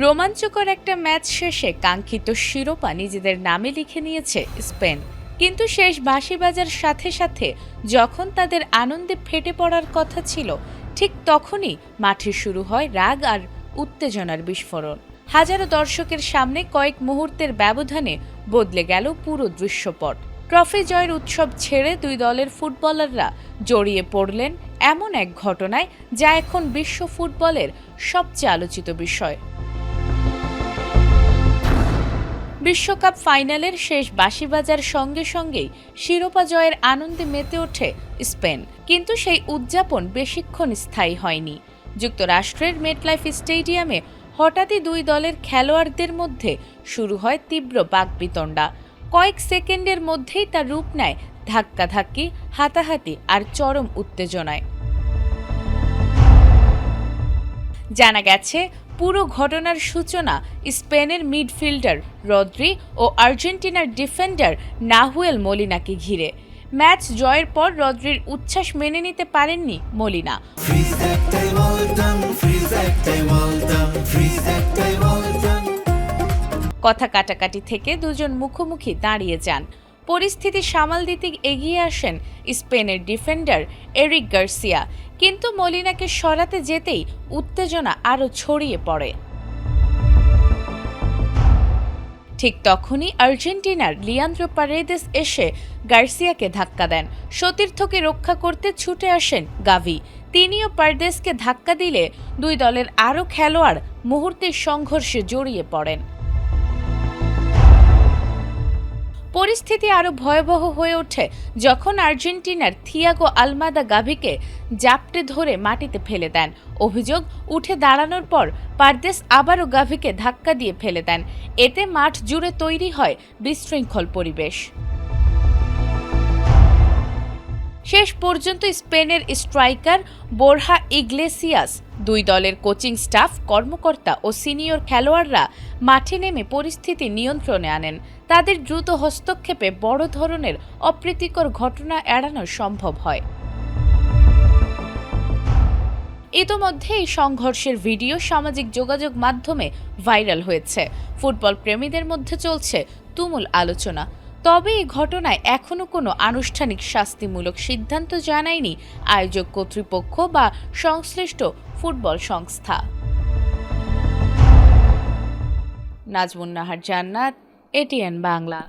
রোমাঞ্চকর একটা ম্যাচ শেষে কাঙ্ক্ষিত শিরোপা নিজেদের নামে লিখে নিয়েছে স্পেন। কিন্তু শেষ বাঁশি বাজার সাথে সাথে যখন তাদের আনন্দে ফেটে পড়ার কথা ছিল, ঠিক তখনই মাঠে শুরু হয় রাগ আর উত্তেজনার বিস্ফোরণ। হাজারো দর্শকের সামনে কয়েক মুহূর্তের ব্যবধানে বদলে গেল পুরো দৃশ্যপট। ট্রফি জয়ের উৎসব ছেড়ে দুই দলের ফুটবলাররা জড়িয়ে পড়লেন এমন এক ঘটনায় যা এখন বিশ্ব ফুটবলের সবচেয়ে আলোচিত বিষয়। বিশ্বকাপ ফাইনালের শেষ বাঁশি বাজার সঙ্গে সঙ্গেই শিরোপা জয়ের আনন্দে মেতে ওঠে স্পেন। কিন্তু সেই উদযাপন বেশিক্ষণ স্থায়ী হয়নি। যুক্তরাষ্ট্রের মেটলাইফ স্টেডিয়ামে হঠাৎই দুই দলের খেলোয়াড়দের মধ্যে শুরু হয় তীব্র বাকবিতণ্ডা। কয়েক সেকেন্ডের মধ্যেই তার রূপ নেয় ধাক্কাধাক্কি, হাতাহাতি আর চরম উত্তেজনায়। জানা গেছে, পুরো ঘটনার সূচনা স্পেনের মিডফিল্ডার রদ্রি ও আর্জেন্টিনার ডিফেন্ডার নাহুয়েল মলিনাকে ঘিরে। ম্যাচ জয়ের পর রদ্রির উচ্ছ্বাস মেনে নিতে পারেননি মলিনা। কথা কাটাকাটি থেকে দুজন মুখোমুখি দাঁড়িয়ে যান। পরিস্থিতি সামাল দিতে এগিয়ে আসেন স্পেনের ডিফেন্ডার এরিক গার্সিয়া, কিন্তু মলিনাকে সরাতে যেতেই উত্তেজনা আরও ছড়িয়ে পড়ে। ঠিক তখনই আর্জেন্টিনার লিয়ান্দ্রো পারেদেস এসে গার্সিয়াকে ধাক্কা দেন। সতীর্থকে রক্ষা করতে ছুটে আসেন গাভি। তিনিও পারেদেসকে ধাক্কা দিলে দুই দলের আরও খেলোয়াড় মুহূর্তের সংঘর্ষে জড়িয়ে পড়েন। পরিস্থিতি আরও ভয়াবহ হয়ে ওঠে যখন আর্জেন্টিনার থিয়াগো আলমাদা গাভিকে জাপটে ধরে মাটিতে ফেলে দেন। অভিযোগ, উঠে দাঁড়ানোর পর পারেদেস আবারও গাভিকে ধাক্কা দিয়ে ফেলে দেন। এতে মাঠ জুড়ে তৈরি হয় বিশৃঙ্খল পরিবেশ। শেষ পর্যন্ত স্পেনের স্ট্রাইকার বোরহা ইগলেসিয়াস, দুই দলের কোচিং স্টাফ, কর্মকর্তা ও সিনিয়র খেলোয়াড়রা মাঠে নেমে পরিস্থিতি নিয়ন্ত্রণে আনেন। তাদের দ্রুত হস্তক্ষেপে বড় ধরনের অপ্রীতিকর ঘটনা এড়ানো সম্ভব হয়। ইতোমধ্যে এই সংঘর্ষের ভিডিও সামাজিক যোগাযোগ মাধ্যমে ভাইরাল হয়েছে। ফুটবল প্রেমীদের মধ্যে চলছে তুমুল আলোচনা। তবে এই ঘটনায় এখনও কোনো আনুষ্ঠানিক শাস্তিমূলক সিদ্ধান্ত জানায়নি আয়োজক কর্তৃপক্ষ বা সংশ্লিষ্ট ফুটবল সংস্থা। নাজমুন নাহার জান্নাত, এটিএন বাংলা।